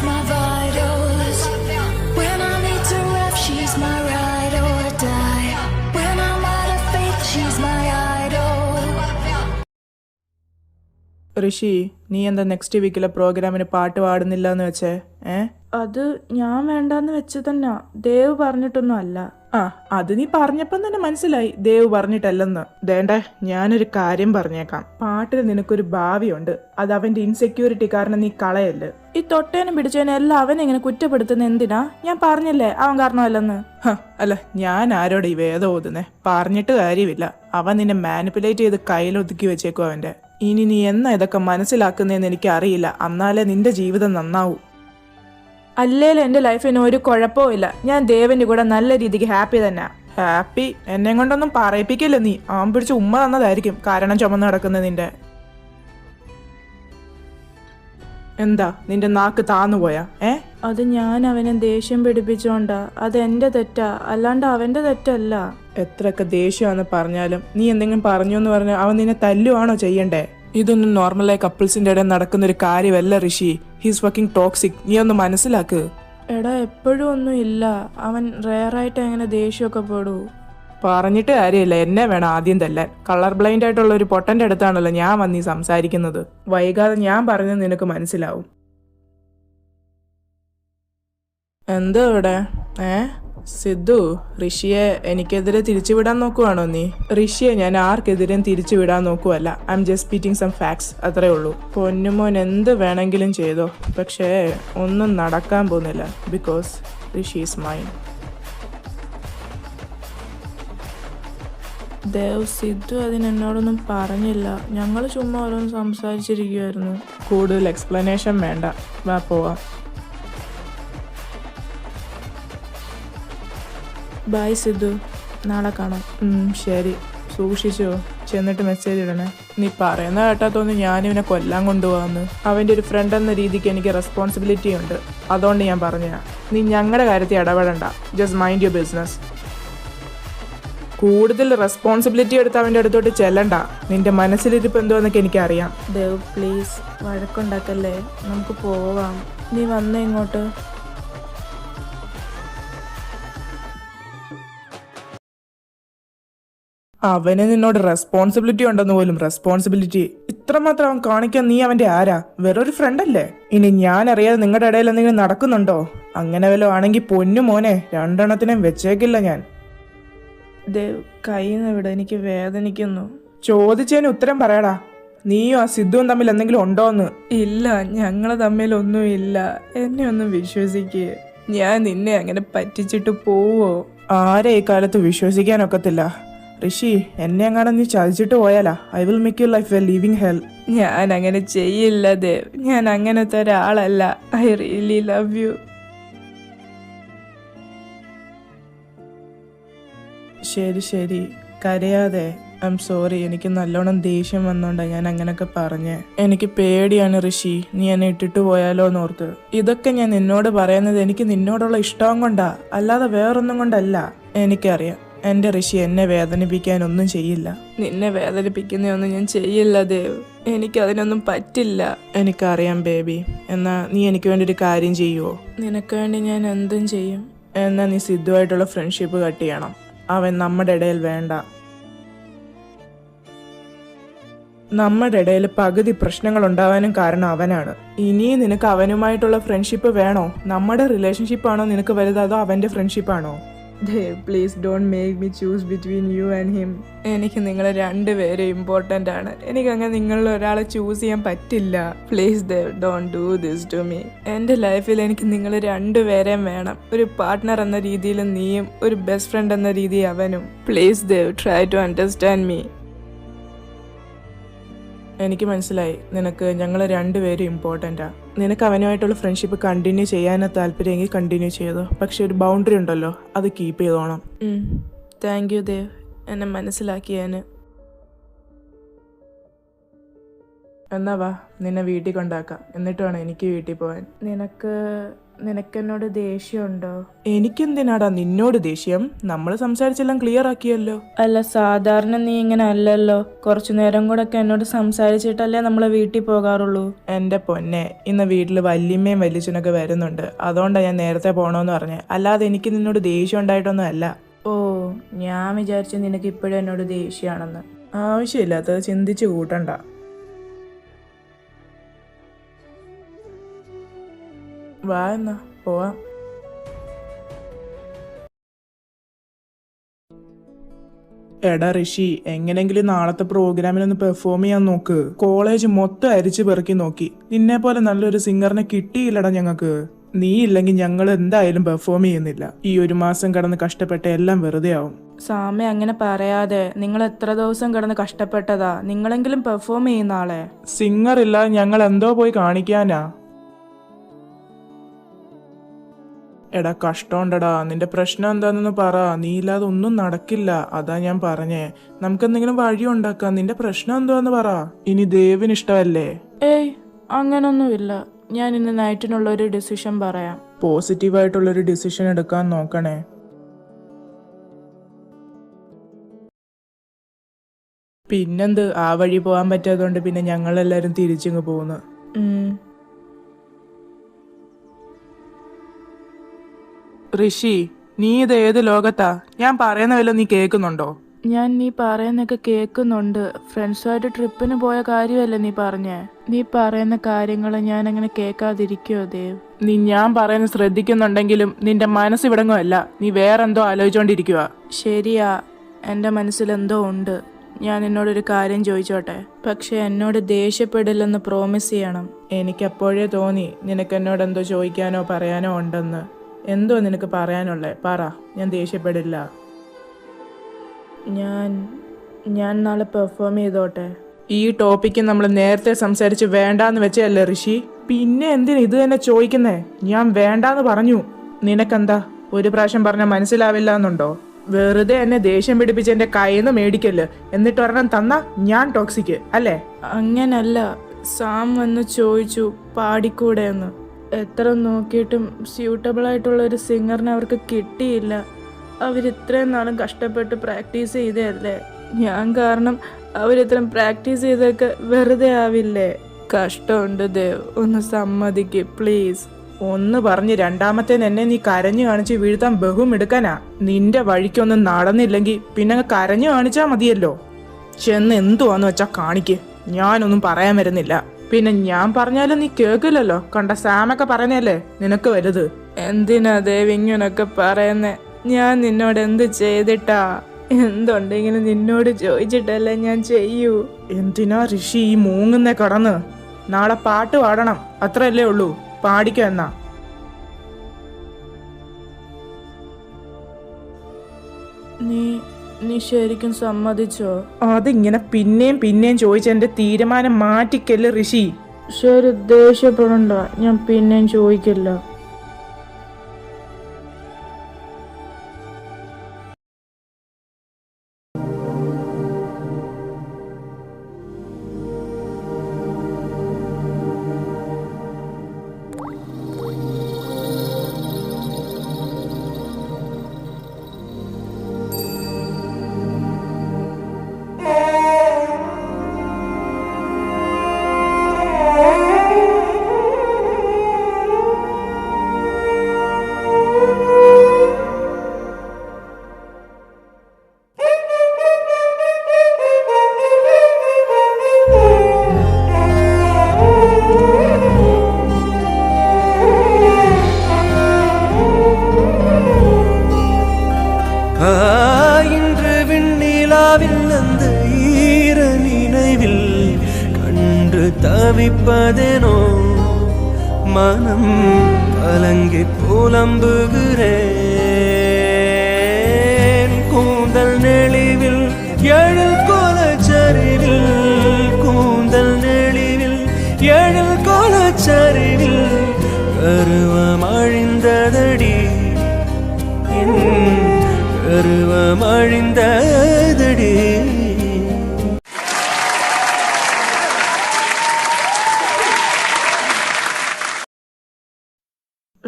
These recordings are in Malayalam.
my vitals. When I need to rap, she's my ride or die. When I'm out of faith, she's my idol. ഋഷി, നീ എന്താ നെക്സ്റ്റ് വീക്കിലെ പ്രോഗ്രാമിന് പാട്ട് പാടുന്നില്ല എന്ന് വെച്ചേ? അത് ഞാൻ വേണ്ടാന്ന് വെച്ച് തന്നെ, ദേവ് പറഞ്ഞിട്ടൊന്നും അല്ല. അത് നീ പറഞ്ഞപ്പം തന്നെ മനസ്സിലായി ദേവ് പറഞ്ഞിട്ടല്ലെന്ന്. ദേണ്ടേ, ഞാനൊരു കാര്യം പറഞ്ഞേക്കാം. പാട്ടിൽ നിനക്കൊരു ഭാവിയുണ്ട്. അത് അവന്റെ ഇൻസെക്യൂരിറ്റി കാരണം നീ കളയല്ല്. ഈ തൊട്ടേനും പിടിച്ചേനും എല്ലാം അവനെങ്ങനെ കുറ്റപ്പെടുത്തുന്ന എന്തിനാ? ഞാൻ പറഞ്ഞില്ലേ അവൻ കാരണമല്ലെന്ന്. അല്ല, ഞാൻ ആരോട് ഈ വേദം ഓതുന്നേ? പറഞ്ഞിട്ട് കാര്യമില്ല. അവൻ നിന്നെ മാനിപ്പുലേറ്റ് ചെയ്ത് കയ്യിലൊതുക്കി വെച്ചേക്കും അവന്റെ. ഇനി നീ എന്നാ ഇതൊക്കെ മനസ്സിലാക്കുന്നതെന്ന് എനിക്ക് അറിയില്ല. എന്നാലേ നിന്റെ ജീവിതം നന്നാവൂ. അല്ലേലും എന്റെ ലൈഫിന് ഒരു കുഴപ്പവും ഇല്ല. ഞാൻ ദേവന്റെ കൂടെ നല്ല രീതിക്ക് ഹാപ്പി തന്നെ. ഹാപ്പി? എന്നെ കൊണ്ടൊന്നും പറയിപ്പിക്കില്ല നീ. അവൻ പിടിച്ച് ഉമ്മ തന്നതായിരിക്കും കാരണം ചുമന്ന് നടക്കുന്നത് നിന്റെ. എന്താ നിന്റെ നാക്ക് താന്നുപോയാ? അത് ഞാൻ അവനെ ദേഷ്യം പിടിപ്പിച്ചോണ്ടാ. അത് എന്റെ തെറ്റാ, അല്ലാണ്ട് അവന്റെ തെറ്റല്ല. എത്രയൊക്കെ ദേഷ്യമാണെന്ന് പറഞ്ഞാലും നീ എന്തെങ്കിലും പറഞ്ഞു എന്ന് പറഞ്ഞാൽ അവൻ നിന്നെ തല്ലുവാണോ ചെയ്യണ്ടേ? ഇതൊന്നും നോർമലായി കപ്പിൾസിന്റെ ഇടയിൽ നടക്കുന്ന ഒരു കാര്യമല്ല ഋഷി. He's working toxic. നീ ഒന്ന് മനസ്സിലാക്ക്. എടാ, എപ്പോഴും ഒന്നും ഇല്ല. അവൻ റെയറായിട്ട് എങ്ങനെ ദേഷ്യമൊക്കെ പെടൂ. പറഞ്ഞിട്ട് കാര്യമില്ല. എന്നെ വേണം ആദ്യം തല്ലാൻ. കളർ ബ്ലൈൻഡ് ആയിട്ടുള്ള ഒരു പൊട്ടന്റെ അടുത്താണല്ലോ ഞാൻ വന്നീ സംസാരിക്കുന്നത്. വൈകാതെ ഞാൻ പറഞ്ഞത് നിനക്ക് മനസ്സിലാവും. എന്താ ഇവിടെ? സിദ്ധു, ഋഷിയെ എനിക്കെതിരെ തിരിച്ചുവിടാൻ നോക്കുവാണോ നീ? ഋഷിയെ ഞാൻ ആർക്കെതിരെയും തിരിച്ചുവിടാൻ നോക്കുവല്ല. I'm just speaking some facts, അത്രേ ഉള്ളൂ. പൊന്നുമോൻ എന്ത് വേണമെങ്കിലും ചെയ്തോ, പക്ഷേ ഒന്നും നടക്കാൻ പോകുന്നില്ല. Because Rishi is mine. Dev, Sidhu അതിനെന്നോടൊന്നും പറഞ്ഞില്ല. ഞങ്ങൾ ചുമ്മാ ഓരോന്ന് സംസാരിച്ചിരിക്കുമായിരുന്നു. കൂടുതൽ എക്സ്പ്ലനേഷൻ വേണ്ട, വാ പോവാം. ബൈ സിദ്ധു, നാളെ കാണാം. ശരി, സൂക്ഷിച്ചോ. ചെന്നിട്ട് മെസ്സേജ് ഇടണേ. നീ പറയുന്ന കേട്ടാത്തോന്ന് ഞാനിവനെ കൊല്ലാൻ കൊണ്ടുപോകാന്ന്. അവൻ്റെ ഒരു ഫ്രണ്ട് എന്ന രീതിക്ക് എനിക്ക് റെസ്പോൺസിബിലിറ്റി ഉണ്ട്. അതുകൊണ്ട് ഞാൻ പറഞ്ഞ നീ ഞങ്ങളുടെ കാര്യത്തിൽ ഇടപെടണ്ട. Just mind your business. കൂടുതൽ റെസ്പോൺസിബിലിറ്റി എടുത്ത് അവൻ്റെ അടുത്തോട്ട് ചെല്ലണ്ട. നിന്റെ മനസ്സിലിരിപ്പ് എന്തോന്നൊക്കെ എനിക്കറിയാം. ദേവ്, പ്ലീസ് വഴക്കുണ്ടാക്കല്ലേ, നമുക്ക് പോവാം. നീ വന്നേ ഇങ്ങോട്ട്. അവന് നിന്നോട് റെസ്പോൺസിബിലിറ്റി ഉണ്ടെന്ന് പോലും. റെസ്പോൺസിബിലിറ്റി ഇത്രമാത്രം അവൻ കാണിക്കാൻ നീ അവന്റെ ആരാ? വേറൊരു ഫ്രണ്ട് അല്ലേ? ഇനി ഞാൻ അറിയാതെ നിങ്ങളുടെ ഇടയിൽ എന്തെങ്കിലും നടക്കുന്നുണ്ടോ? അങ്ങനെ വല്ലതും ആണെങ്കിൽ പൊന്നു മോനെ, രണ്ടെണ്ണത്തിനും വെച്ചേക്കില്ല ഞാൻ. ദേവ്, കയ്യിന്ന് വിട, എനിക്ക് വേദനിക്കുന്നു. ചോദിച്ചതിന് ഉത്തരം പറയടാ. നീയും ആ സിദ്ധുവും തമ്മിൽ എന്തെങ്കിലും ഉണ്ടോന്ന്? ഇല്ല, ഞങ്ങൾ തമ്മിലൊന്നും ഇല്ല. എന്നെ ഒന്ന് വിശ്വസിക്ക്. ഞാൻ നിന്നെ അങ്ങനെ പറ്റിച്ചിട്ട് പോവോ? ആരെ ഈ കാലത്ത് വിശ്വസിക്കാനൊക്കത്തില്ല. ഋഷി, എന്നെ എങ്ങാനും നീ ചതിച്ചിട്ട് പോയാലാ I will make your life a living hell. ഞാൻ അങ്ങനെ ചെയ്യില്ല ദേവ്. ഞാൻ അങ്ങനത്തെ ഒരാളല്ല. I really love you. ശരി ശരി, കരയാതെ. I'm sorry. എനിക്ക് നല്ലോണം ദേഷ്യം വന്നോണ്ടാ ഞാൻ അങ്ങനൊക്കെ പറഞ്ഞേ. എനിക്ക് പേടിയാണ് ഋഷി, നീ എന്നെ ഇട്ടിട്ട് പോയാലോ എന്നോർത്ത്. ഇതൊക്കെ ഞാൻ നിന്നോട് പറയുന്നത് എനിക്ക് നിന്നോടുള്ള ഇഷ്ടം കൊണ്ടാ, അല്ലാതെ വേറൊന്നും കൊണ്ടല്ല. എനിക്കറിയാം എന്റെ ഋഷി എന്നെ വേദനിപ്പിക്കാനൊന്നും ചെയ്യില്ല. നിന്നെ വേദനിപ്പിക്കുന്നൊന്നും ഞാൻ ചെയ്യില്ല ദേവ്. എനിക്കതിനൊന്നും പറ്റില്ല. എനിക്കറിയാം ബേബി. എന്നാ നീ എനിക്ക് വേണ്ടി ഒരു കാര്യം ചെയ്യുവോ? നിനക്ക് വേണ്ടി ഞാൻ എന്തും ചെയ്യും. എന്നാ നീ സിദ്ധുവായിട്ടുള്ള ഫ്രണ്ട്ഷിപ്പ് കട്ട് ചെയ്യണം. അവൻ നമ്മുടെ ഇടയിൽ വേണ്ട. നമ്മുടെ ഇടയിൽ പകുതി പ്രശ്നങ്ങൾ ഉണ്ടാവാനും കാരണം അവനാണ്. ഇനിയും നിനക്ക് അവനുമായിട്ടുള്ള ഫ്രണ്ട്ഷിപ്പ് വേണോ? നമ്മുടെ റിലേഷൻഷിപ്പാണോ നിനക്ക് വലുത്, അതോ അവന്റെ ഫ്രണ്ട്ഷിപ്പാണോ? Dev, please don't make me choose between you and him. എനിക്ക് നിങ്ങൾ രണ്ടുപേരും ഇമ്പോർട്ടൻ്റ് ആണ്. എനിക്കങ്ങനെ നിങ്ങളിൽ ഒരാളെ ചൂസ് ചെയ്യാൻ പറ്റില്ല. Please Dev, don't do this to me. എൻ്റെ ലൈഫിൽ എനിക്ക് നിങ്ങൾ രണ്ടുപേരെയും വേണം. ഒരു പാർട്ട്ണർ എന്ന രീതിയിൽ നീയും, ഒരു ബെസ്റ്റ് ഫ്രണ്ട് എന്ന രീതിയിൽ അവനും. Please Dev, try to understand me. എനിക്ക് മനസ്സിലായി, നിനക്ക് ഞങ്ങൾ രണ്ടുപേരും ഇമ്പോർട്ടൻ്റാ. നിനക്ക് അവനുമായിട്ടുള്ള ഫ്രണ്ട്ഷിപ്പ് കണ്ടിന്യൂ ചെയ്യാൻ താല്പര്യമെങ്കിൽ കണ്ടിന്യൂ ചെയ്തോ. പക്ഷെ ഒരു ബൗണ്ടറി ഉണ്ടല്ലോ, അത് കീപ്പ് ചെയ്തോണം. താങ്ക് യു ദേവ്, എന്നെ മനസ്സിലാക്കിയേന്. എന്നാ വാ, നിന്നെ വീട്ടിൽ കൊണ്ടാക്കാം. എന്നിട്ട് വേണം എനിക്ക് വീട്ടിൽ പോകാൻ. നിനക്ക് നിനക്കെന്നോട് ദേഷ്യമുണ്ടോ? എനിക്കെന്തിനാടാ നിന്നോട് ദേഷ്യം? നമ്മൾ സംസാരിച്ചെല്ലാം ക്ലിയർ ആക്കിയല്ലോ. അല്ല, സാധാരണ നീ ഇങ്ങനെ അല്ലല്ലോ. കുറച്ചു നേരം കൂടെ ഒക്കെ എന്നോട് സംസാരിച്ചിട്ടല്ലേ നമ്മളെ വീട്ടിൽ പോകാറുള്ളൂ. എൻ്റെ പൊന്നെ, ഇന്ന് വീട്ടിൽ വല്യമ്മയും വല്യച്ഛനൊക്കെ വരുന്നുണ്ട്. അതുകൊണ്ടാണ് ഞാൻ നേരത്തെ പോകണമെന്ന് പറഞ്ഞത്. അല്ലാതെ എനിക്ക് നിന്നോട് ദേഷ്യം ഉണ്ടായിട്ടൊന്നും അല്ല. ഓ, ഞാൻ വിചാരിച്ചു നിനക്ക് ഇപ്പോഴും എന്നോട് ദേഷ്യമാണെന്ന്. ആവശ്യമില്ലാത്തത് ചിന്തിച്ചു കൂട്ടണ്ട. വാ എന്നാ പോവാം. എടാ ഋഷി, എങ്ങനെങ്കിലും നാളത്തെ പ്രോഗ്രാമിനൊന്ന് പെർഫോം ചെയ്യാൻ നോക്ക്. കോളേജ് മൊത്തം അരിച്ചു പെറുക്കി നോക്കി. നിന്നെ പോലെ നല്ലൊരു സിംഗറിനെ കിട്ടിയില്ലടാ ഞങ്ങൾക്ക്. നീ ഇല്ലെങ്കിൽ ഞങ്ങൾ എന്തായാലും പെർഫോം ചെയ്യുന്നില്ല. ഈ 1 മാസം കിടന്ന് കഷ്ടപ്പെട്ട എല്ലാം വെറുതെ ആവും. സാമ അങ്ങനെ പറയാതെ. നിങ്ങൾ എത്ര ദിവസം കിടന്ന് കഷ്ടപ്പെട്ടതാ. നിങ്ങളെങ്കിലും പെർഫോം ചെയ്യുന്ന ആളെ. സിംഗർ ഇല്ല, ഞങ്ങൾ എന്തോ പോയി കാണിക്കാനാ. എടാ കഷ്ടമുണ്ടടാ. നിന്റെ പ്രശ്നം എന്താണെന്ന് പറ. നീ ഇല്ലാതെ ഒന്നും നടക്കില്ല. അതാ ഞാൻ പറഞ്ഞേ, നമുക്കെന്തെങ്കിലും വഴി ഉണ്ടാക്കാം. നിന്റെ പ്രശ്നം എന്താന്ന് പറ. ഇനി ദേവിന് ഇഷ്ടമല്ലേ? ഏയ്, അങ്ങനൊന്നുമില്ല. ഞാൻ ഇന്ന് നൈറ്റിനുള്ള ഒരു ഡിസിഷൻ പറയാം. പോസിറ്റീവായിട്ടുള്ളൊരു ഡിസിഷൻ എടുക്കാൻ നോക്കണേ. പിന്നെന്ത്, ആ വഴി പോകാൻ പറ്റാത്തതുകൊണ്ട് പിന്നെ ഞങ്ങളെല്ലാരും തിരിച്ചിങ്ങ് പോകുന്നു. ഋഷി, നീ ഇത് ഏത് ലോകത്താ? ഞാൻ പറയുന്ന വല്ലതും നീ കേൾക്കുന്നുണ്ടോ? ഞാൻ നീ പറയുന്നൊക്കെ കേൾക്കുന്നുണ്ട്. ഫ്രണ്ട്സുമായിട്ട് ട്രിപ്പിന് പോയ കാര്യമല്ലേ നീ പറഞ്ഞേ. നീ പറയുന്ന കാര്യങ്ങൾ ഞാൻ അങ്ങനെ കേൾക്കാതിരിക്കുവോ ദേവ്? നീ ഞാൻ പറയുന്നത് ശ്രദ്ധിക്കുന്നുണ്ടെങ്കിലും നിന്റെ മനസ്സ് ഇവിടങ്ങുമല്ല. നീ വേറെന്തോ ആലോചിച്ചോണ്ടിരിക്കുക. ശരിയാ, എൻ്റെ മനസ്സിലെന്തോ ഉണ്ട്. ഞാൻ നിന്നോടൊരു കാര്യം ചോദിച്ചോട്ടെ? പക്ഷെ എന്നോട് ദേഷ്യപ്പെടില്ലെന്ന് പ്രോമിസ് ചെയ്യണം. എനിക്കപ്പോഴേ തോന്നി നിനക്ക് എന്നോട് എന്തോ ചോദിക്കാനോ പറയാനോ ഉണ്ടെന്ന്. എന്തോ നിനക്ക് പറയാനുള്ളേ പറ. ഞാൻ ദേഷ്യപ്പെടില്ല. ഞാൻ നാളെ പെർഫോം ചെയ്തോട്ടെ? ഈ ടോപ്പിക്ക് നമ്മൾ നേരത്തെ സംസാരിച്ച് വേണ്ടാന്ന് വെച്ചല്ലേ ഋഷി? പിന്നെ എന്തിനാ ഇത് തന്നെ ചോദിക്കുന്നേ? ഞാൻ വേണ്ടാന്ന് പറഞ്ഞു. നിനക്കെന്താ, ഒരു പ്രാവശ്യം പറഞ്ഞാൽ മനസ്സിലാവില്ല എന്നുണ്ടോ? വെറുതെ എന്നെ ദേഷ്യം പിടിപ്പിച്ച് എന്റെ കയ്യിന്ന് മേടിക്കല്. എന്നിട്ട് ഒരെണ്ണം തന്നാ ഞാൻ ടോക്സിക് അല്ലേ? അങ്ങനല്ല. സാം വന്ന് ചോദിച്ചു പാടിക്കൂടെ എന്ന്. എത്ര നോക്കിയിട്ടും സ്യൂട്ടബിൾ ആയിട്ടുള്ള ഒരു സിംഗറിനെ അവർക്ക് കിട്ടിയില്ല. അവരിത്രയും നാളും കഷ്ടപ്പെട്ട് പ്രാക്ടീസ് ചെയ്തതല്ലേ. ഞാൻ കാരണം അവരിത്രയും പ്രാക്ടീസ് ചെയ്തൊക്കെ വെറുതെ ആവില്ലേ? കഷ്ടമുണ്ട് ദേവ്, ഒന്ന് സമ്മതിക്ക് പ്ലീസ്. ഒന്ന് പറഞ്ഞ് രണ്ടാമത്തേന് എന്നെ നീ കരഞ്ഞു കാണിച്ച് വീഴ്ത്താൻ ബഹുമെടുക്കാനാ. നിന്റെ വഴിക്കൊന്നും നടന്നില്ലെങ്കിൽ പിന്നെ കരഞ്ഞു കാണിച്ചാ മതിയല്ലോ. ചെന്ന് എന്തുവാന്ന് വെച്ചാ കാണിക്ക്. ഞാനൊന്നും പറയാൻ വരുന്നില്ല. പിന്നെ ഞാൻ പറഞ്ഞാലും നീ കേൾക്കില്ലല്ലോ. കണ്ട സാമൊക്കെ പറയുന്നല്ലേ നിനക്ക് വലുത്. എന്തിനാ ദേവ് ഇങ്ങനൊക്കെ പറയുന്നേ? ഞാൻ നിന്നോട് എന്ത് ചെയ്തിട്ടാ? എന്തുണ്ടെങ്കിലും നിന്നോട് ചോദിച്ചിട്ടല്ലേ ഞാൻ ചെയ്യൂ. എന്തിനാ ഋഷി ഈ മൂങ്ങുന്നേ കടന്ന്? നാളെ പാട്ട് പാടണം, അത്രയല്ലേ ഉള്ളൂ. പാടിക്കോ എന്നാ. നീ ശരിക്കും സമ്മതിച്ചോ? അതിങ്ങനെ പിന്നെയും പിന്നെയും ചോദിച്ച എന്റെ തീരുമാനം മാറ്റിക്കല്ലേ ഋഷി. ശരി, ദേഷ്യപ്പെടണ്ട. ഞാൻ പിന്നെയും ചോദിക്കില്ല. இன்று விண்ணிலாவில் அந்த ஈர நினைவில் கண்டு தவிப்பதேனோ மனம் கலங்கி புலம்புகிறேன். கூந்தல் நெளிவில் எழில் கோலச்சரிவில், கூந்தல் நெளிவில் எழில் கோலச்சரிவில் கருவம் அழிந்ததடி, கருவம் அழிந்ததடி.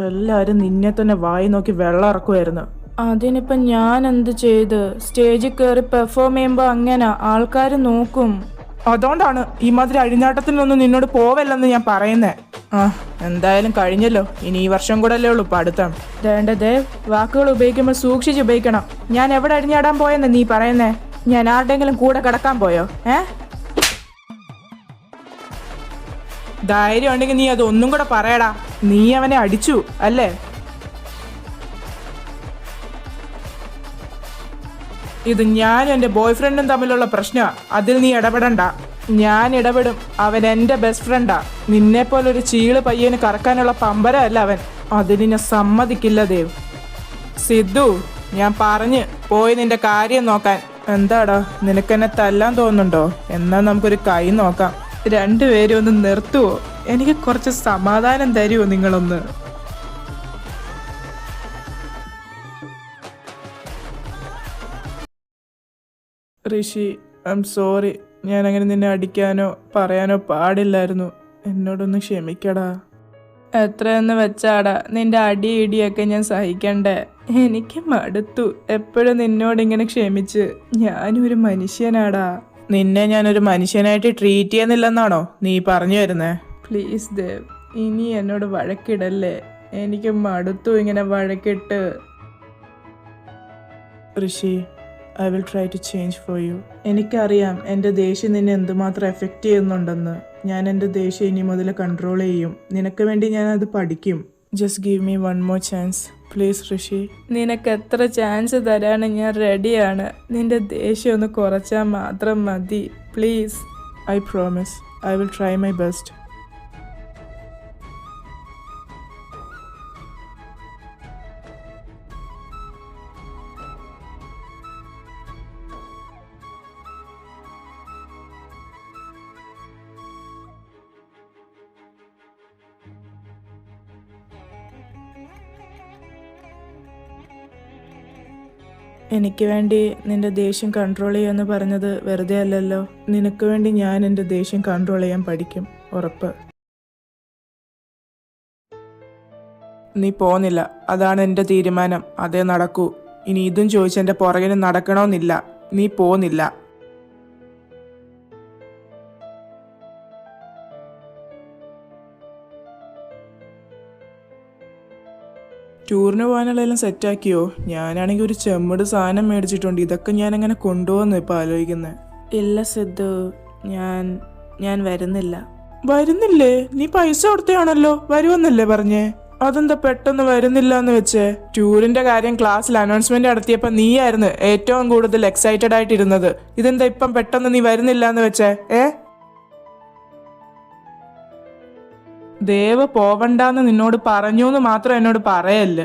എല്ലാ എല്ലാവരും നിന്നെ തന്നെ വായി നോക്കി വെള്ളം ഇറക്കുമായിരുന്നു. അതിനിപ്പം ഞാൻ എന്ത് ചെയ്ത്? സ്റ്റേജിൽ കയറി പെർഫോം ചെയ്യുമ്പോൾ അങ്ങനെ ആൾക്കാർ നോക്കും. അതുകൊണ്ടാണ് ഈ മാതിരി അഴിഞ്ഞാട്ടത്തിനൊന്നും നിന്നോട് പോവല്ലെന്ന് ഞാൻ പറയുന്നേ. എന്തായാലും കഴിഞ്ഞല്ലോ, ഇനി ഈ വർഷം കൂടെ അല്ലേ ഉള്ളൂ പഠിത്തം. ദേവ്, വാക്കുകൾ ഉപയോഗിക്കുമ്പോൾ സൂക്ഷിച്ച് ഉപയോഗിക്കണം. ഞാൻ എവിടെ അഴിഞ്ഞാടാൻ പോയെന്ന് നീ പറയുന്നേ? ഞാൻ ആരുടെങ്കിലും കൂടെ കിടക്കാൻ പോയോ? ധൈര്യം ഉണ്ടെങ്കിൽ നീ അതൊന്നും കൂടെ പറയടാ. നീ അവനെ അടിച്ചു അല്ലേ? ഇത് ഞാനും എൻ്റെ ബോയ് ഫ്രണ്ടും തമ്മിലുള്ള പ്രശ്നമാണ്. അതിൽ നീ ഇടപെടണ്ട. ഞാൻ ഇടപെടും. അവൻ എൻ്റെ ബെസ്റ്റ് ഫ്രണ്ടാ. നിന്നെ പോലൊരു ചീള് പയ്യന് കറക്കാനുള്ള പമ്പരമല്ല അവൻ. അതിന് ഞാൻ സമ്മതിക്കില്ല ദേവ്. സിദ്ധു, ഞാൻ പറഞ്ഞ് പോയി നിന്റെ കാര്യം നോക്കാൻ. എന്താടാ, നിനക്കെന്നെ തല്ലാൻ തോന്നുന്നുണ്ടോ? എന്നാ നമുക്കൊരു കൈ നോക്കാം. രണ്ടുപേരും ഒന്ന് നിർത്തുവോ? എനിക്ക് കുറച്ച് സമാധാനം തരുമോ നിങ്ങളൊന്ന്? ഋഷി, ഐ എം സോറി. ഞാനങ്ങനെ നിന്നെ അടിക്കാനോ പറയാനോ പാടില്ലായിരുന്നു. എന്നോടൊന്ന് ക്ഷമിക്കടാ. എത്രയെന്ന് വെച്ചാടാ നിന്റെ അടി ഇടിയൊക്കെ ഞാൻ സഹിക്കണ്ടേ? എനിക്ക് മടുത്തു എപ്പോഴും നിന്നോടിങ്ങനെ ക്ഷമിച്ച്. ഞാനും ഒരു മനുഷ്യനാടാ. നിന്നെ ഞാനൊരു മനുഷ്യനായിട്ട് ട്രീറ്റ് ചെയ്യുന്നില്ലെന്നാണോ നീ പറഞ്ഞു വരുന്നേ? പ്ലീസ് ദേവ്, ഇനി എന്നോട് വഴക്കിടല്ലേ. എനിക്ക് മടുത്തു ഇങ്ങനെ വഴക്കിട്ട്. Rishi, I will try to change for you. എനിക്കറിയാം എൻ്റെ ദേഷ്യം നിന്നെ എന്തുമാത്രം എഫക്റ്റ് ചെയ്യുന്നുണ്ടെന്ന്. ഞാൻ എൻ്റെ ദേഷ്യം ഇനി മുതൽ കൺട്രോൾ ചെയ്യും. നിനക്ക് വേണ്ടി ഞാൻ അത് പഠിക്കും. Just give me one more chance please Rishi. നിനക്ക് എത്ര ചാൻസ് തരാണ് ഞാൻ റെഡിയാണ്. നിന്റെ ദേഷ്യം ഒന്ന് കുറച്ചാൽ മാത്രം മതി please. I promise I will try my best. എനിക്ക് വേണ്ടി നിന്റെ ദേഷ്യം കൺട്രോൾ ചെയ്യുമെന്ന് പറഞ്ഞത് വെറുതെ അല്ലല്ലോ. നിനക്ക് വേണ്ടി ഞാൻ എൻ്റെ ദേഷ്യം കൺട്രോൾ ചെയ്യാൻ പഠിക്കും, ഉറപ്പ്. നീ പോന്നില്ല, അതാണ് എൻ്റെ തീരുമാനം. അതേ നടക്കൂ. ഇനി ഇതും ചോദിച്ച് എൻ്റെ പുറകിന് നടക്കണമെന്നില്ല. നീ പോന്നില്ല. ടൂറിന് പോകാനുള്ളതെല്ലാം സെറ്റാക്കിയോ? ഞാനാണെങ്കിൽ ഒരു ചെമ്മട് സാധനം മേടിച്ചിട്ടുണ്ട്. ഇതൊക്കെ ഞാൻ എങ്ങനെ കൊണ്ടുപോകുന്നു ഇപ്പം ആലോചിക്കുന്നത്. ഇല്ല സിദ്ധു, ഞാൻ വരുന്നില്ല. വരുന്നില്ലേ? നീ പൈസ കൊടുത്തയാണല്ലോ, വരുമെന്നല്ലേ പറഞ്ഞേ? അതെന്താ പെട്ടെന്ന് വരുന്നില്ല എന്ന് വെച്ചേ? ടൂറിന്റെ കാര്യം ക്ലാസ്സിൽ അനൗൺസ്മെന്റ് നടത്തിയപ്പോ നീയായിരുന്നു ഏറ്റവും കൂടുതൽ എക്സൈറ്റഡ് ആയിട്ടിരുന്നത്. ഇതെന്താ ഇപ്പം പെട്ടെന്ന് നീ വരുന്നില്ല എന്ന് വെച്ചേ? ദേവ് പോവണ്ടെന്ന് നിന്നോട് പറഞ്ഞു എന്ന് മാത്രം എന്നോട് പറയല്ലേ.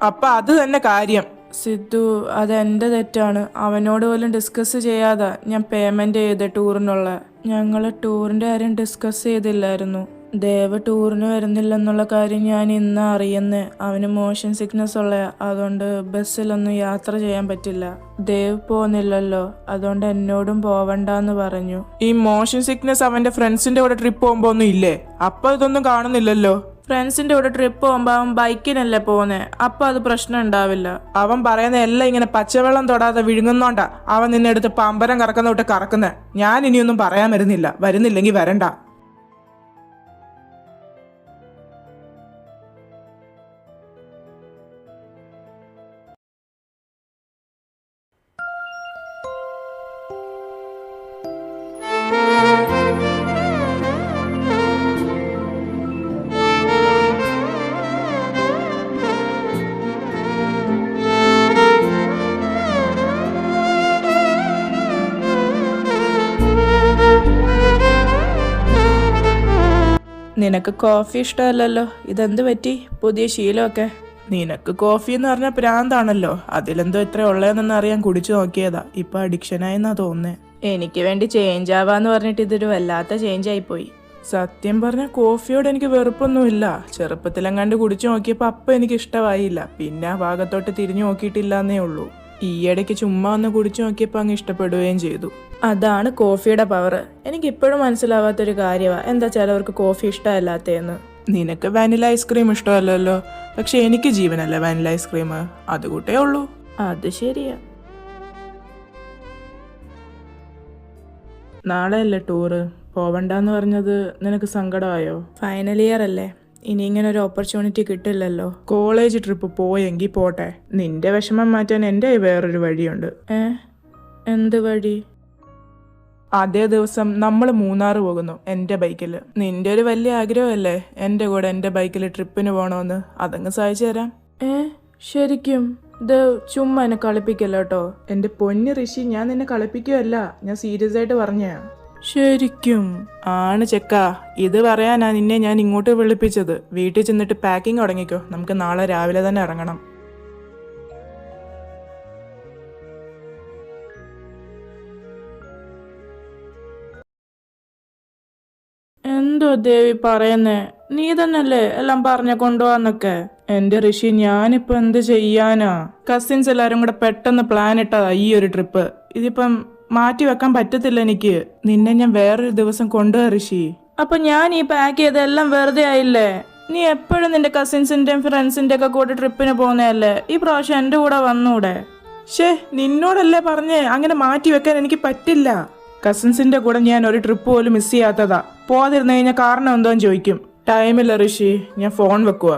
അപ്പൊ അത് തന്നെ കാര്യം. സിദ്ധു, അതെന്റെ തെറ്റാണ്. അവനോട് പോലും ഡിസ്കസ് ചെയ്യാതെ ഞാൻ പേയ്മെന്റ് ചെയ്ത ടൂറിനുള്ള. ഞങ്ങള് ടൂറിന്റെ കാര്യം ഡിസ്കസ് ചെയ്തില്ലായിരുന്നു. ദേവ് ടൂറിന് വരുന്നില്ലെന്നുള്ള കാര്യം ഞാൻ ഇന്ന് അറിയുന്നേ. അവന് മോഷൻ സിക്നസ് ഉള്ള, അതുകൊണ്ട് ബസ്സിലൊന്നും യാത്ര ചെയ്യാൻ പറ്റില്ല. ദേവ് പോകുന്നില്ലല്ലോ, അതുകൊണ്ട് എന്നോടും പോവണ്ടെന്ന് പറഞ്ഞു. ഈ മോഷൻ സിക്നസ് അവന്റെ ഫ്രണ്ട്സിന്റെ കൂടെ ട്രിപ്പ് പോകുമ്പോ ഒന്നും ഇല്ലേ? അപ്പൊ ഇതൊന്നും കാണുന്നില്ലല്ലോ. ഫ്രണ്ട്സിന്റെ കൂടെ ട്രിപ്പ് പോകുമ്പോ അവൻ ബൈക്കിനല്ലേ പോകുന്നേ, അപ്പൊ അത് പ്രശ്നം ഉണ്ടാവില്ല. അവൻ പറയുന്ന എല്ലാം ഇങ്ങനെ പച്ചവെള്ളം തൊടാതെ വിഴുങ്ങുന്നോണ്ടാ അവൻ നിന്നെ എടുത്ത് പമ്പരം കറക്കുന്ന തൊട്ട് കറക്കുന്നേ. ഞാൻ ഇനിയൊന്നും പറയാൻ വരുന്നില്ല. വരുന്നില്ലെങ്കിൽ വരണ്ട. നിനക്ക് കോഫി ഇഷ്ടമല്ലല്ലോ, ഇതെന്ത് പറ്റി? പുതിയ ശീലമൊക്കെ. നിനക്ക് കോഫി എന്ന് പറഞ്ഞ പ്രാന്താണല്ലോ. അതിലെന്തോ ഇത്ര ഉള്ളതെന്ന് അറിയാൻ കുടിച്ചു നോക്കിയതാ. ഇപ്പൊ അഡിക്ഷനായെന്നാ തോന്നുന്നേ. എനിക്ക് വേണ്ടി ചേഞ്ച് ആവാന്ന് പറഞ്ഞിട്ട് ഇതൊരു വല്ലാത്ത ചേഞ്ച് ആയിപ്പോയി. സത്യം പറഞ്ഞ കോഫിയോട് എനിക്ക് വെറുപ്പൊന്നുമില്ല. ചെറുപ്പത്തിലെങ്ങാണ്ട് കുടിച്ചു നോക്കിയപ്പോ അപ്പൊ എനിക്ക് ഇഷ്ടമായില്ല. പിന്നെ ആ ഭാഗത്തോട്ട് തിരിഞ്ഞു നോക്കിയിട്ടില്ലെന്നേ ഉള്ളൂ. ഈയിടയ്ക്ക് ചുമ്മാ ഒന്ന് കുടിച്ചു നോക്കിയപ്പോൾ അങ്ങ് ഇഷ്ടപ്പെടുകയും ചെയ്തു. അതാണ് കോഫിയുടെ പവർ. എനിക്കിപ്പോഴും മനസ്സിലാവാത്തൊരു കാര്യമാണ് എന്താ ചിലവർക്ക് കോഫി ഇഷ്ടമല്ലാത്തതെന്ന്. നിനക്ക് വാനില ഐസ്ക്രീം ഇഷ്ടമല്ലല്ലോ, പക്ഷെ എനിക്ക് ജീവനല്ലേ വാനില ഐസ്ക്രീം, അത് കൂട്ടേ ഉള്ളൂ. അത് ശരിയാ. നാളെ അല്ലേ ടൂറ്, പോവണ്ടെന്ന് പറഞ്ഞത് നിനക്ക് സങ്കടമായോ? ഫൈനൽ ഇയർ അല്ലേ, ഇനി ഇങ്ങനെ ഒരു ഓപ്പർച്യൂണിറ്റി കിട്ടില്ലല്ലോ. കോളേജ് ട്രിപ്പ് പോയെങ്കിൽ പോട്ടെ, നിന്റെ വിഷമം മാറ്റാൻ എൻ്റെ വേറൊരു വഴിയുണ്ട്. എന്ത് വഴി? അതേ ദിവസം നമ്മൾ മൂന്നാർ പോകുന്നു എൻ്റെ ബൈക്കിൽ. നിന്റെ ഒരു വലിയ ആഗ്രഹമല്ലേ എൻ്റെ കൂടെ എൻ്റെ ബൈക്കിൽ ട്രിപ്പിന് പോകണമെന്ന്, അതങ്ങ് സഹായിച്ചു തരാം. ശരിക്കും? ഇത് ചുമ്മാ എന്നെ കളിപ്പിക്കല്ലോ കേട്ടോ. എൻ്റെ പൊന്ന് ഋഷി, ഞാൻ നിന്നെ കളിപ്പിക്കുകയല്ല, ഞാൻ സീരിയസ് ആയിട്ട് പറഞ്ഞ. ശരിക്കും? ആണ് ചെക്ക, ഇത് പറയാനാ നിന്നെ ഞാൻ ഇങ്ങോട്ട് വിളിപ്പിച്ചത്. വീട്ടിൽ ചെന്നിട്ട് പാക്കിങ് തുടങ്ങിക്കോ, നമുക്ക് നാളെ രാവിലെ തന്നെ ഇറങ്ങണം. എന്തോ ദേവി പറയുന്നേ, നീ തന്നെയല്ലേ എല്ലാം പറഞ്ഞ കൊണ്ടുപോവാന്നൊക്കെ. എന്റെ ഋഷി, ഞാനിപ്പോ എന്ത് ചെയ്യാനാ? കസിൻസ് എല്ലാരും കൂടെ പെട്ടെന്ന് പ്ലാൻ ഇട്ടതാ ഈ ഒരു ട്രിപ്പ്. ഇതിപ്പം മാറ്റി വെക്കാൻ പറ്റത്തില്ല എനിക്ക്. നിന്നെ ഞാൻ വേറൊരു ദിവസം കൊണ്ടുപോവാ ഋഷി. അപ്പൊ ഞാൻ ഈ പാക്ക് ചെയ്തെല്ലാം വെറുതെ ആയില്ലേ? നീ എപ്പോഴും നിന്റെ കസിൻസിന്റെയും ഫ്രണ്ട്സിന്റെ ഒക്കെ കൂടെ ട്രിപ്പിന് പോകുന്നതല്ലേ, ഈ പ്രാവശ്യം എന്റെ കൂടെ വന്നൂടെ? നിന്നോടല്ലേ പറഞ്ഞേ അങ്ങനെ മാറ്റി വെക്കാൻ എനിക്ക് പറ്റില്ല. കസിൻസിന്റെ കൂടെ ഞാൻ ഒരു ട്രിപ്പ് പോലും മിസ് ചെയ്യാത്തതാ. പോകാതിരുന്നു കഴിഞ്ഞാൽ കാരണം എന്തോന്ന് ചോദിക്കും. ടൈമില്ല ഋഷി, ഞാൻ ഫോൺ വെക്കുക.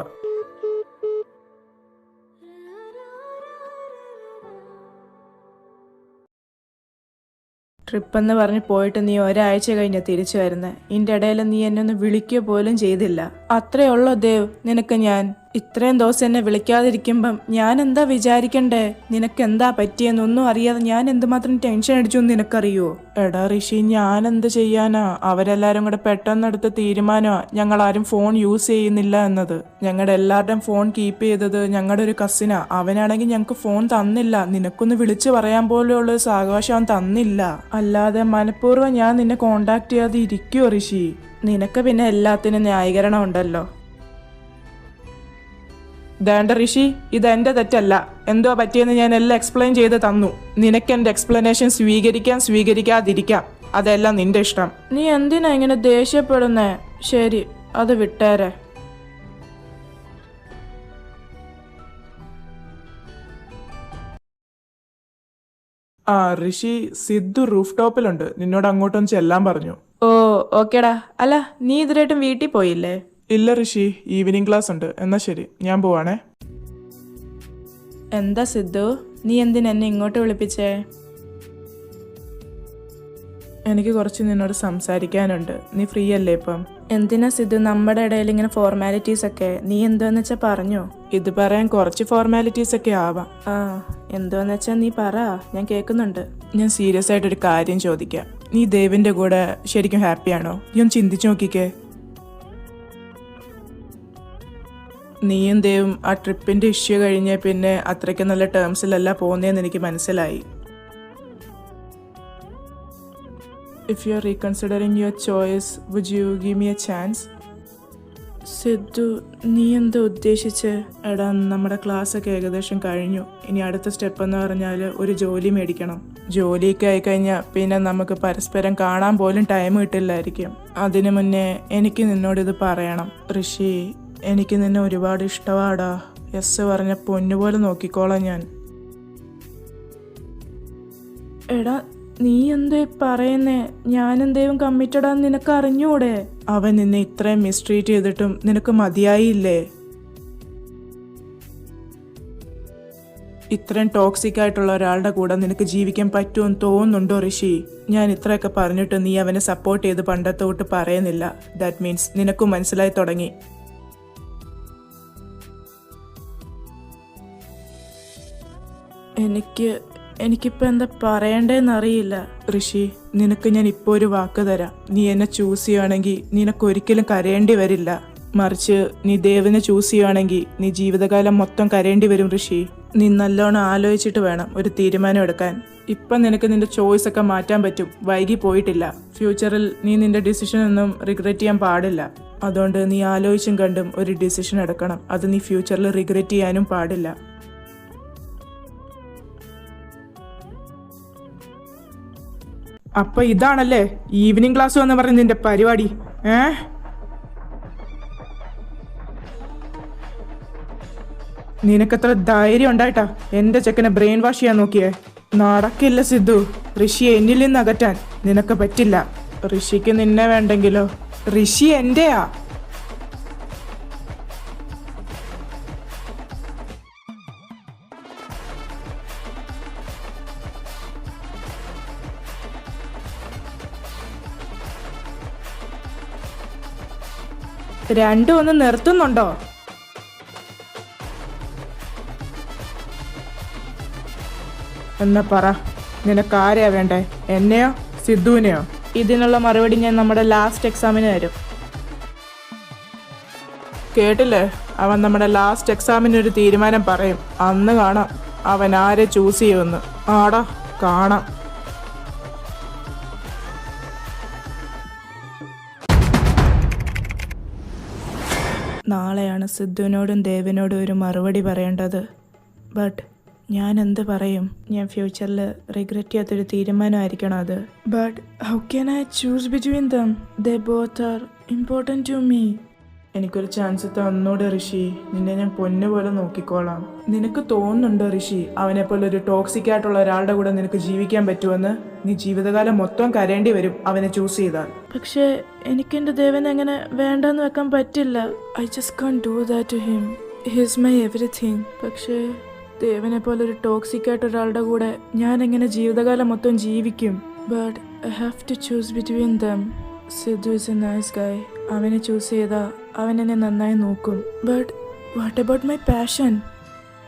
ട്രിപ്പെന്ന് പറഞ്ഞ് പോയിട്ട് നീ ഒരാഴ്ച കഴിഞ്ഞ തിരിച്ചു വരുന്നേ. ഇതിന്റെ ഇടയിൽ നീ എന്നെ ഒന്ന് വിളിക്കുക പോലും ചെയ്തില്ല. അത്രേ ഉള്ളോ ദേവ് നിനക്ക് ഞാൻ? ഇത്രയും ദിവസം എന്നെ വിളിക്കാതിരിക്കുമ്പം ഞാൻ എന്താ വിചാരിക്കണ്ടേ? നിനക്ക് എന്താ പറ്റിയെന്നൊന്നും അറിയാതെ ഞാൻ എന്തുമാത്രം ടെൻഷൻ അടിച്ചു എന്ന് നിനക്കറിയോ? എടാ ഋഷി, ഞാൻ എന്ത് ചെയ്യാനാ? അവരെല്ലാരും കൂടെ പെട്ടെന്നെടുത്ത തീരുമാനമാ ഞങ്ങൾ ആരും ഫോൺ യൂസ് ചെയ്യുന്നില്ല എന്നത്. ഞങ്ങളുടെ എല്ലാവരുടെയും ഫോൺ കീപ്പ് ചെയ്തത് ഞങ്ങളുടെ ഒരു കസിനാ. അവനാണെങ്കിൽ ഞങ്ങൾക്ക് ഫോൺ തന്നില്ല. നിനക്കൊന്ന് വിളിച്ചു പറയാൻ പോലെയുള്ള ഒരു സാവകാശം അവൻ തന്നില്ല. അല്ലാതെ മനഃപൂർവ്വം ഞാൻ നിന്നെ കോണ്ടാക്ട് ചെയ്യാതെ ഇരിക്കുവോ ഋഷി? നിനക്ക് പിന്നെ എല്ലാത്തിനും ന്യായീകരണം ഉണ്ടല്ലോ. വേണ്ട ഋഷി, ഇതെന്റെ തെറ്റല്ല. എന്തോ പറ്റിയെന്ന് ഞാൻ എല്ലാം എക്സ്പ്ലെയിൻ ചെയ്ത് തന്നു. നിനക്ക് എന്റെ എക്സ്പ്ലനേഷൻ സ്വീകരിക്കാം സ്വീകരിക്കാതിരിക്കാം, അതെല്ലാം നിന്റെ ഇഷ്ടം. നീ എന്തിനാ ഇങ്ങനെ ദേഷ്യപ്പെടുന്നേ? ശരി, അത് വിട്ടേരെ. ഋഷി, സിദ്ധു റൂഫ് ടോപ്പിലുണ്ട്, നിന്നോട് അങ്ങോട്ടൊന്ന് ചെല്ലാൻ പറഞ്ഞു. ഓ ഓക്കേടാ. അല്ല, നീ ഇതിലായിട്ടും വീട്ടിൽ പോയില്ലേ? ഇല്ല ഋഷി, ഈവനിങ് ക്ലാസ് ഉണ്ട്. എന്നാ ശരി, ഞാൻ പോവാണേ. എന്താ സിദ്ധു, നീ എന്തിനാ എന്നെ ഇങ്ങോട്ട് വിളിപ്പിച്ചേ? എനിക്ക് കുറച്ച് നിന്നോട് സംസാരിക്കാനുണ്ട്. നീ ഫ്രീ അല്ലേ ഇപ്പം? എന്തിനാ സിദ്ധു നമ്മുടെ ഇടയിൽ ഇങ്ങനെ ഫോർമാലിറ്റീസ് ഒക്കെ? നീ എന്തോന്ന് വെച്ചാ പറഞ്ഞോ. ഇത് പറയാൻ കുറച്ച് ഫോർമാലിറ്റീസ് ഒക്കെ ആവാം. എന്തോന്ന് വെച്ചാ നീ പറ, ഞാൻ കേൾക്കുന്നുണ്ട്. ഞാൻ സീരിയസ് ആയിട്ടൊരു കാര്യം ചോദിക്കാം. നീ ദേവിന്റെ കൂടെ ശരിക്കും ഹാപ്പിയാണോ? നീ ഒന്ന് ചിന്തിച്ചു നോക്കിക്കേ. നീയും ദേവും ആ ട്രിപ്പിന്റെ ഇഷ്യൂ കഴിഞ്ഞ് പിന്നെ അത്രയ്ക്ക് നല്ല ടേംസിലല്ല പോകുന്നതെന്ന് എനിക്ക് മനസ്സിലായി. If you are reconsidering your choice, would you give me a chance? Sidhu, നീ എന്താ ഉദ്ദേശിച്ചേ? എടാ, നമ്മുടെ ക്ലാസ് ഒക്കെ ഏകദേശം കഴിഞ്ഞു. ഇനി അടുത്ത സ്റ്റെപ്പ് എന്ന് പറഞ്ഞാൽ ഒരു ജോലി മേടിക്കണം. ജോലിയൊക്കെ ആയിക്കഴിഞ്ഞാൽ പിന്നെ നമുക്ക് പരസ്പരം കാണാൻ പോലും ടൈം കിട്ടില്ലായിരിക്കും. അതിനു മുന്നേ എനിക്ക് നിന്നോടിത് പറയണം. ഋഷി, എനിക്ക് നിന്നെ ഒരുപാട് ഇഷ്ടമാടാ. യെസ് പറഞ്ഞ പൊന്നുപോലെ നോക്കിക്കോളാം ഞാൻ. എടാ, നീ എന്തേ പറയുന്നേ? ഞാനെന്തേലും കമ്മിറ്റഡാന്ന് നിനക്ക് അറിഞ്ഞൂടെ? അവൻ നിന്നെ ഇത്രയും മിസ്ട്രീറ്റ് ചെയ്തിട്ടും നിനക്ക് മതിയായില്ലേ? ഇത്രയും ടോക്സിക് ആയിട്ടുള്ള ഒരാളുടെ കൂടെ നിനക്ക് ജീവിക്കാൻ പറ്റുമെന്ന് തോന്നുന്നുണ്ടോ ഋഷി? ഞാൻ ഇത്രയൊക്കെ പറഞ്ഞിട്ട് നീ അവനെ സപ്പോർട്ട് ചെയ്ത് പണ്ടത്തെ തൊട്ട് പറയുന്നില്ല. ദാറ്റ് മീൻസ് നിനക്കും മനസ്സിലായി തുടങ്ങി. എനിക്കിപ്പോൾ എന്താ പറയണ്ടേന്നറിയില്ല. ഋഷി, നിനക്ക് ഞാൻ ഇപ്പോൾ ഒരു വാക്ക് തരാം. നീ എന്നെ ചൂസ് ചെയ്യുകയാണെങ്കിൽ നിനക്കൊരിക്കലും കരയേണ്ടി വരില്ല. മറിച്ച് നീ ദേവിനെ ചൂസ് ചെയ്യുകയാണെങ്കിൽ നീ ജീവിതകാലം മൊത്തം കരയേണ്ടി വരും ഋഷി. നീ നല്ലോണം ആലോചിച്ചിട്ട് വേണം ഒരു തീരുമാനം എടുക്കാൻ. ഇപ്പം നിനക്ക് നിന്റെ ചോയ്സ് ഒക്കെ മാറ്റാൻ പറ്റും. വൈകി പോയിട്ടില്ല. ഫ്യൂച്ചറിൽ നീ നിന്റെ ഡിസിഷൻ ഒന്നും റിഗ്രറ്റ് ചെയ്യാൻ പാടില്ല. അതുകൊണ്ട് നീ ആലോചിച്ചും കണ്ടും ഒരു ഡിസിഷൻ എടുക്കണം. അത് നീ ഫ്യൂച്ചറിൽ റിഗ്രറ്റ് ചെയ്യാനും പാടില്ല. അപ്പൊ ഇതാണല്ലേ ഈവനിങ് ക്ലാസ് എന്ന് പറഞ്ഞ നിന്റെ പരിപാടി? നിനക്കത്ര ധൈര്യം ഉണ്ടായിട്ടാ എന്റെ ചെക്കനെ ബ്രെയിൻ വാഷ് ചെയ്യാൻ നോക്കിയേ? നടക്കില്ല സിദ്ധു. ഋഷിയെ എന്നിൽ നിന്ന് അകറ്റാൻ നിനക്ക് പറ്റില്ല. ഋഷിക്ക് നിന്നെ വേണ്ടെങ്കിലോ? ഋഷി എന്റെയാ. രണ്ടും ഒന്ന് നിർത്തുന്നുണ്ടോ? എന്നാ പറ, നിനക്ക് ആരെയാ വേണ്ടേ? എന്നെയോ സിദ്ധുവിനെയോ? ഇതിനുള്ള മറുപടി ഞാൻ നമ്മുടെ ലാസ്റ്റ് എക്സാമിന് തരും. കേട്ടില്ലേ? അവൻ നമ്മുടെ ലാസ്റ്റ് എക്സാമിന് ഒരു തീരുമാനം പറയും. അന്ന് കാണാം അവൻ ആരെ ചൂസ് ചെയ്യുമെന്ന്. ആടാ കാണാം. നാളെയാണ് സിദ്ധുവിനോടും ദേവിനോടും ഒരു മറുപടി പറയേണ്ടത്. ബട്ട് ഞാൻ എന്ത് പറയും? ഞാൻ ഫ്യൂച്ചറിൽ റിഗ്രറ്റ് ചെയ്യാത്തൊരു തീരുമാനമായിരിക്കണം അത്. But how can I choose between them? They both are important to me. എനിക്കൊരു ചാൻസ് തന്നോട് ഋഷി. നിന്നെ ഞാൻ പൊന്നുപോലെ നോക്കിക്കോളാം. നിനക്ക് തോന്നുന്നുണ്ടോ ഋഷി അവനെ പോലെ ഒരു ടോക്സിക് ആയിട്ടുള്ള ഒരാളുടെ കൂടെ നിനക്ക് ജീവിക്കാൻ പറ്റുമെന്ന്? നീ ജീവിതകാലം മൊത്തം കരയേണ്ടി വരും അവനെ ചൂസ് ചെയ്താൽ. പക്ഷേ എനിക്ക് എൻ്റെ ദേവനെ അങ്ങനെ വേണ്ടെന്ന് വെക്കാൻ പറ്റില്ല. I just can't do that to him. He is my everything. പക്ഷേ ദേവനെ പോലെ ഒരു ടോക്സിക് ആയിട്ട് ഒരാളുടെ കൂടെ ഞാൻ എങ്ങനെ ജീവിതകാലം മൊത്തം ജീവിക്കും? But I have to choose between them. Sidhu is a nice guy. അവനെ ചൂസ് ചെയ്താൽ അവൻ എന്നെ നന്നായി നോക്കും. But what about my passion?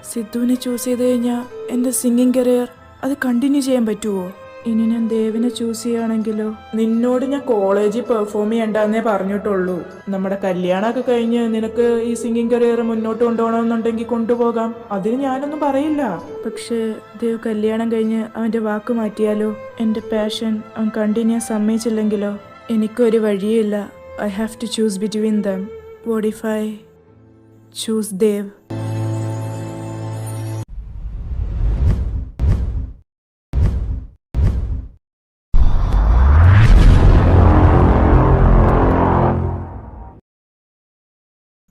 സിദ്ധുവിനെ ചൂസ് ചെയ്ത് കഴിഞ്ഞാൽ എൻ്റെ സിംഗിങ് കരിയർ അത് കണ്ടിന്യൂ ചെയ്യാൻ പറ്റുമോ? ഇനി ഞാൻ ദേവിനെ ചൂസ് ചെയ്യുകയാണെങ്കിലോ? നിന്നോട് ഞാൻ കോളേജിൽ പെർഫോം ചെയ്യണ്ടെന്നേ പറഞ്ഞിട്ടുള്ളൂ. നമ്മുടെ കല്യാണമൊക്കെ കഴിഞ്ഞ് നിനക്ക് ഈ സിംഗിങ് കരിയർ മുന്നോട്ട് കൊണ്ടുപോകണമെന്നുണ്ടെങ്കിൽ കൊണ്ടുപോകാം. അതിന് ഞാനൊന്നും പറയില്ല. പക്ഷേ ദേവ് കല്യാണം കഴിഞ്ഞ് അവൻ്റെ വാക്ക് മാറ്റിയാലോ? എൻ്റെ പാഷൻ അവൻ കണ്ടിന്യൂ ചെയ്യാൻ സമ്മതിച്ചില്ലെങ്കിലോ? എനിക്കൊരു വഴിയില്ല. I have to choose between them. What if I choose Dev?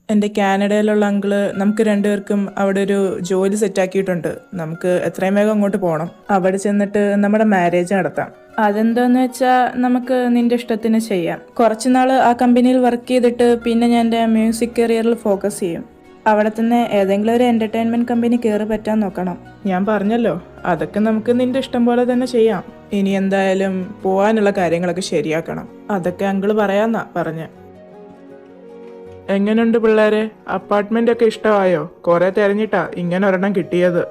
എൻ്റെ കാനഡയിലുള്ള അങ്കിള് നമുക്ക് രണ്ടുപേർക്കും അവിടെ ഒരു ജോലി സെറ്റാക്കിയിട്ടുണ്ട്. നമുക്ക് എത്രയും വേഗം അങ്ങോട്ട് പോകണം. അവിടെ ചെന്നിട്ട് നമ്മുടെ മാരേജ് നടത്താം. അതെന്താന്ന് വെച്ചാൽ നമുക്ക് നിന്റെ ഇഷ്ടത്തിന് ചെയ്യാം. കുറച്ചുനാൾ ആ കമ്പനിയിൽ വർക്ക് ചെയ്തിട്ട് പിന്നെ ഞാൻ എൻ്റെ മ്യൂസിക് കരിയറിൽ ഫോക്കസ് ചെയ്യും. അവിടെ തന്നെ ഏതെങ്കിലും ഒരു എൻ്റർടൈൻമെൻറ്റ് കമ്പനി കയറി പറ്റാൻ നോക്കണം. ഞാൻ പറഞ്ഞല്ലോ, അതൊക്കെ നമുക്ക് നിന്റെ ഇഷ്ടം പോലെ തന്നെ ചെയ്യാം. ഇനി എന്തായാലും പോകാനുള്ള കാര്യങ്ങളൊക്കെ ശരിയാക്കണം. അതൊക്കെ അങ്കിള് പറയാന്നാ പറഞ്ഞ. എങ്ങനെയുണ്ട് പിള്ളേരെ? അപ്പാർട്ട്മെന്റ് ഒക്കെ ഇഷ്ടമായോ? കുറെ തെരഞ്ഞിട്ടാ ഇങ്ങനെ ഒരെണ്ണം കിട്ടിയത്.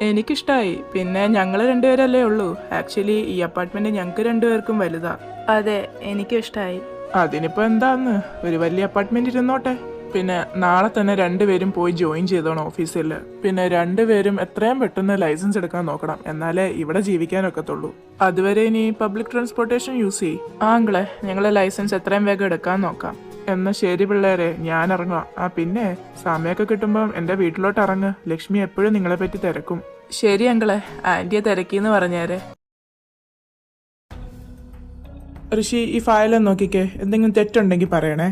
എനിക്കിഷ്ടായി. പിന്നെ ഞങ്ങൾ രണ്ടുപേരല്ലേ ഉള്ളൂ. ആക്ച്വലി ഈ അപ്പാർട്ട്മെന്റ് ഞങ്ങൾക്ക് രണ്ടുപേർക്കും വലുതാ. അതെ, എനിക്കും ഇഷ്ടായി. അതിനിപ്പോ എന്താന്ന്, ഒരു വലിയ അപ്പാർട്ട്മെന്റ് ഇരുന്നോട്ടെ. പിന്നെ നാളെ തന്നെ രണ്ടുപേരും പോയി ജോയിൻ ചെയ്തോണം ഓഫീസിൽ. പിന്നെ രണ്ടുപേരും എത്രയും പെട്ടെന്ന് ലൈസൻസ് എടുക്കാൻ നോക്കണം. എന്നാലേ ഇവിടെ ജീവിക്കാനൊക്കത്തുള്ളൂ. അതുവരെ ഇനി പബ്ലിക് ട്രാൻസ്പോർട്ടേഷൻ യൂസ് ചെയ്യും. ആങ്കിളെ, ഞങ്ങളെ ലൈസൻസ് എത്രയും വേഗം എടുക്കാൻ നോക്കാം. എന്നാ ശരി പിള്ളേരെ, ഞാൻ ഇറങ്ങാം. പിന്നെ സമയമൊക്കെ കിട്ടുമ്പം എൻ്റെ വീട്ടിലോട്ട് ഇറങ്ങ്. ലക്ഷ്മി എപ്പോഴും നിങ്ങളെ പറ്റി തിരക്കും. ശരി അങ്കിളെ, ആന്റിയെ തിരക്കിന്ന് പറഞ്ഞേരെ. ഋഷി, ഈ ഫയലൊന്ന് നോക്കിക്കേ. എന്തെങ്കിലും തെറ്റുണ്ടെങ്കിൽ പറയണേ.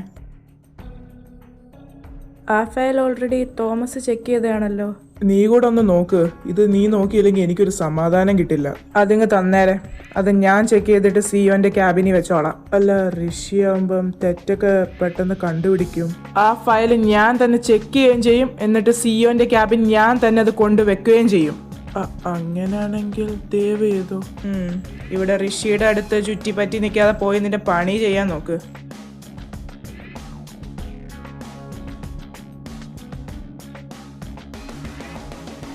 ആ ഫയൽ ഓൾറെഡി തോമസ് ചെക്ക് ചെയ്തതാണല്ലോ. നീ കൂടെ ഒന്ന് നോക്ക്. ഇത് നീ നോക്കിയില്ലെങ്കിൽ എനിക്കൊരു സമാധാനം കിട്ടില്ല. അതിങ്ങ് തന്നേരെ. അത് ഞാൻ ചെക്ക് ചെയ്തിട്ട് സിഒന്റെ ക്യാബിനിൽ വെച്ചോളാം. അല്ല, ഋഷി ആവുമ്പം തെറ്റൊക്കെ പെട്ടെന്ന് കണ്ടുപിടിക്കും. ആ ഫയൽ ഞാൻ തന്നെ ചെക്ക് ചെയ്യുകയും ചെയ്യും. എന്നിട്ട് സിഒന്റെ ക്യാബിൻ ഞാൻ തന്നെ അത് കൊണ്ടുവെക്കുകയും ചെയ്യും. അങ്ങനാണെങ്കിൽ ദേവ് ചെയ്തു. ഇവിടെ ഋഷിയുടെ അടുത്ത് ചുറ്റിപ്പറ്റി നിൽക്കാതെ പോയി നിന്റെ പണി ചെയ്യാൻ നോക്ക്.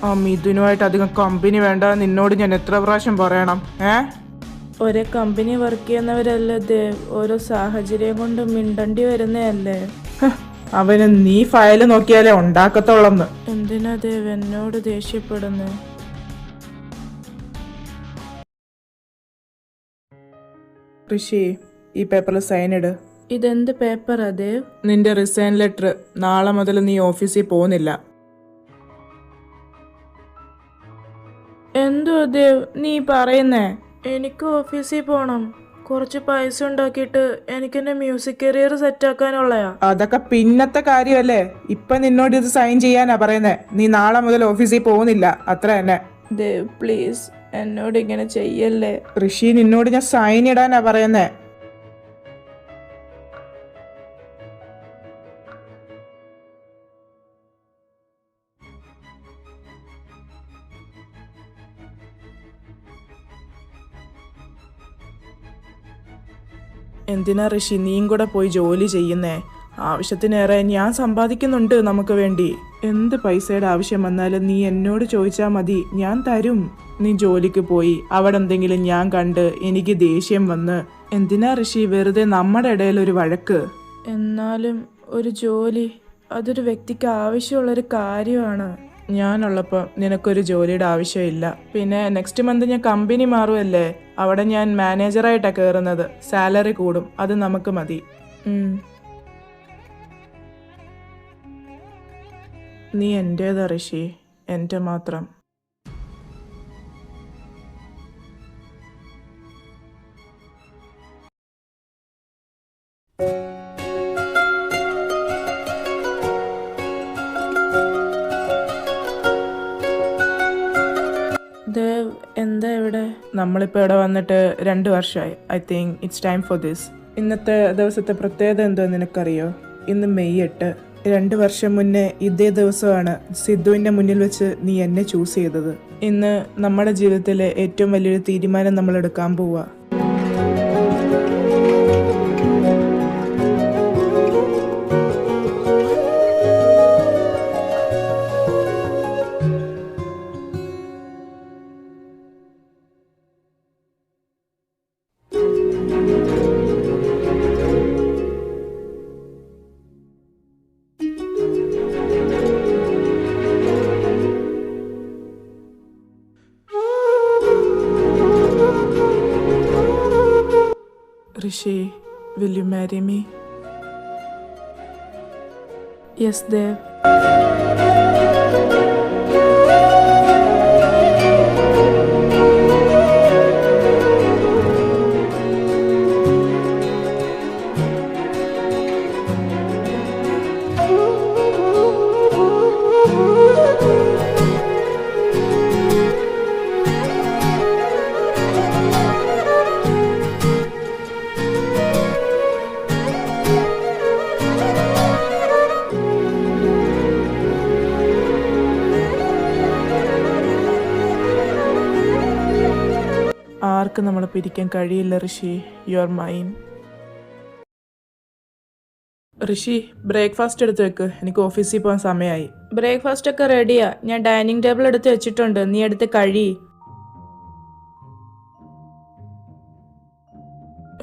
ആ മിഥുനുമായിട്ട് അധികം കമ്പനി വേണ്ട. നിന്നോട് ഞാൻ എത്ര പ്രാവശ്യം പറയണം? ഒരേ കമ്പനി വർക്ക് ചെയ്യുന്നവരല്ലേ ദേവ്. ഓരോ സാഹചര്യം കൊണ്ട് മിണ്ടണ്ടി വരുന്നതല്ലേ. അവന് നീ ഫയല് നോക്കിയാലേ ഉണ്ടാക്കത്തുള്ളന്ന്. എന്തിനാ ദേവ് എന്നോട് ദേഷ്യപ്പെടുന്നു? ഋഷി, ഈ പേപ്പറിൽ സൈൻ ഇട്. ഇതെന്ത് പേപ്പറാ ദേവ്? നിന്റെ റിസൈൻ ലെറ്റർ. നാളെ മുതൽ നീ ഓഫീസിൽ പോകുന്നില്ല. എന്തോ ദേവ് നീ പറയുന്നേ? എനിക്ക് ഓഫീസിൽ പോണം. കുറച്ച് പൈസ ഉണ്ടാക്കിയിട്ട് എനിക്ക് എന്റെ മ്യൂസിക് കരിയർ സെറ്റാക്കാനുള്ളയാ. അതൊക്കെ പിന്നത്തെ കാര്യമല്ലേ. ഇപ്പൊ നിന്നോട് ഇത് സൈൻ ചെയ്യാനാ പറയുന്നേ. നീ നാളെ മുതൽ ഓഫീസിൽ പോകുന്നില്ല, അത്ര തന്നെ. ദേവ് പ്ലീസ് എന്നോട് ഇങ്ങനെ ചെയ്യല്ലേ. ഋഷി, നിന്നോട് ഞാൻ സൈൻ ഇടാനാ പറയുന്നേ. എന്തിനാ ഋഷി നീയും കൂടെ പോയി ജോലി ചെയ്യുന്നേ? ആവശ്യത്തിനേറെ ഞാൻ സമ്പാദിക്കുന്നുണ്ട് നമുക്ക് വേണ്ടി. എന്ത് പൈസയുടെ ആവശ്യം വന്നാലും നീ എന്നോട് ചോദിച്ചാൽ മതി, ഞാൻ തരും. നീ ജോലിക്ക് പോയി അവിടെ എന്തെങ്കിലും ഞാൻ കണ്ട് എനിക്ക് ദേഷ്യം വന്ന് എന്തിനാ ഋഷി വെറുതെ നമ്മുടെ ഇടയിൽ ഒരു വഴക്ക്? എന്നാലും ഒരു ജോലി അതൊരു വ്യക്തിക്ക് ആവശ്യമുള്ളൊരു കാര്യമാണ്. ഞാനുള്ളപ്പോൾ നിനക്കൊരു ജോലിയുടെ ആവശ്യമില്ല. പിന്നെ നെക്സ്റ്റ് മന്ത് ഞാൻ കമ്പനി മാറുമല്ലേ, അവിടെ ഞാൻ മാനേജറായിട്ടാണ് കയറുന്നത്. സാലറി കൂടും, അത് നമുക്ക് മതി. നീ എൻ്റേതാ ഋഷി, എൻ്റെ മാത്രം. ദേവ് എന്താ ഇവിടെ? നമ്മളിപ്പോൾ ഇവിടെ വന്നിട്ട് 2 വർഷമായി. I think it's time for this. ഇന്നത്തെ ദിവസത്തെ പ്രത്യേകത എന്തോ നിനക്കറിയോ? ഇന്ന് മെയ് 8. 2 വർഷം മുന്നേ ഇതേ ദിവസമാണ് സിദ്ധുവിൻ്റെ മുന്നിൽ വെച്ച് നീ എന്നെ ചൂസ് ചെയ്തത്. ഇന്ന് നമ്മുടെ ജീവിതത്തിലെ ഏറ്റവും വലിയൊരു തീരുമാനം നമ്മൾ എടുക്കാൻ പോവുക. Rishi, will you marry me? Yes Dev. ആർക്ക് നമ്മളെ പിരിക്കാൻ കഴിയില്ല Rishi. You are mine. Rishi, breakfast എടുത്ത് വെക്ക്, എനിക്ക് ഓഫീസിൽ പോകാൻ സമയമായി. ബ്രേക്ക്ഫാസ്റ്റ് ഒക്കെ റെഡിയാ. ഞാൻ ഡൈനിങ് ടേബിൾ എടുത്ത് വെച്ചിട്ടുണ്ട്, നീ എടുത്ത് കഴി.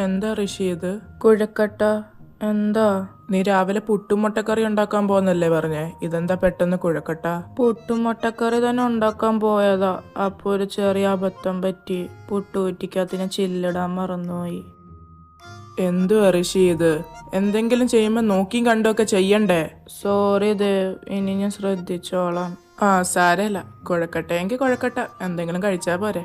എന്താ ഋഷി ഇത്? കുഴക്കട്ട. എന്താ? നീ രാവിലെ പുട്ടും മുട്ടക്കറി ഉണ്ടാക്കാൻ പോകുന്നല്ലേ പറഞ്ഞേ, ഇതെന്താ പെട്ടെന്ന് കുഴക്കട്ട? പുട്ടും മുട്ടക്കറി തന്നെ ഉണ്ടാക്കാൻ പോയതാ. അപ്പൊ ഒരു ചെറിയ അബദ്ധം പറ്റി. പുട്ടുകുറ്റിക്കകത്ത് ഞാൻ ചില്ലിടാൻ മറന്നുപോയി. എന്തുവാ ഋഷി ഇത്? എന്തെങ്കിലും ചെയ്യുമ്പോ നോക്കിയും കണ്ടൊക്കെ ചെയ്യണ്ടേ? സോറി ദേവ്, ഇനി ഞാൻ ശ്രദ്ധിച്ചോളാം. സാരല്ല. കുഴക്കട്ടെങ്കിൽ കുഴക്കട്ട, എന്തെങ്കിലും കഴിച്ചാ പോരെ.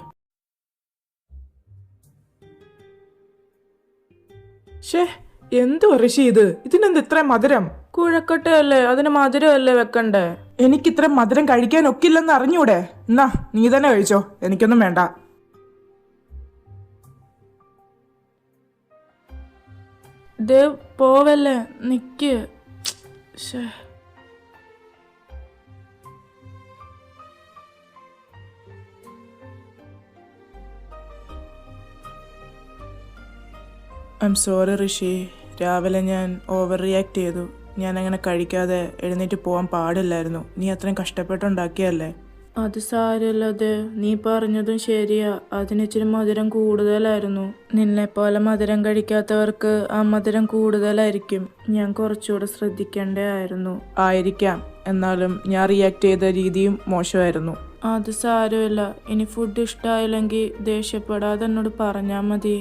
ഷേ, എന്തുവാ ഋഷി ഇത്? ഇതിനെന്ത് ഇത്ര മധുരം? കുഴക്കട്ടയല്ലേ, അതിന് മധുരമല്ലേ വെക്കണ്ടേ? എനിക്കിത്ര മധുരം കഴിക്കാൻ ഒക്കില്ലെന്ന് അറിഞ്ഞൂടെ? എന്നാ നീ തന്നെ കഴിച്ചോ, എനിക്കൊന്നും വേണ്ട. ദേവ് പോവല്ലേ, നിക്ക്. ശ്ശേ. ഐ എം സോറി ഋഷി. രാവിലെ ഞാൻ ഓവർ റിയാക്ട് ചെയ്തു. ഞാൻ അങ്ങനെ കഴിക്കാതെ എഴുന്നേറ്റ് പോകാൻ പാടില്ലായിരുന്നു. നീ അത്രയും കഷ്ടപ്പെട്ടുണ്ടാക്കിയല്ലേ. അത് സാരമില്ല ദേവ്, നീ പറഞ്ഞതും ശരിയാ. അതിനിച്ചിരി മധുരം കൂടുതലായിരുന്നു. നിന്നെ പോലെ മധുരം കഴിക്കാത്തവർക്ക് ആ മധുരം കൂടുതലായിരിക്കും. ഞാൻ കുറച്ചുകൂടെ ശ്രദ്ധിക്കേണ്ടേ ആയിരുന്നു. ആയിരിക്കാം, എന്നാലും ഞാൻ റിയാക്ട് ചെയ്ത രീതിയും മോശമായിരുന്നു. അത് സാരമില്ല. ഇനി ഫുഡ് ഇഷ്ടമായില്ലെങ്കിൽ ദേഷ്യപ്പെടാതെ എന്നോട് പറഞ്ഞാൽ മതി.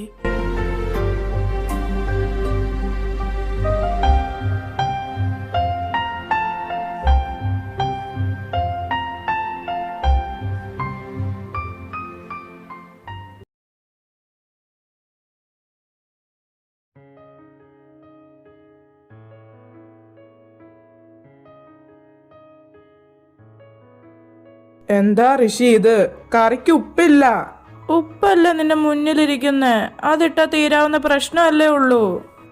എന്താ ഋഷി ഇത്? കറിക്ക് ഉപ്പില്ല. ഉപ്പല്ല നിന്റെ മുന്നിലിരിക്കുന്നേ, അതിട്ടാ തീരാവുന്ന പ്രശ്നമല്ലേ ഉള്ളൂ.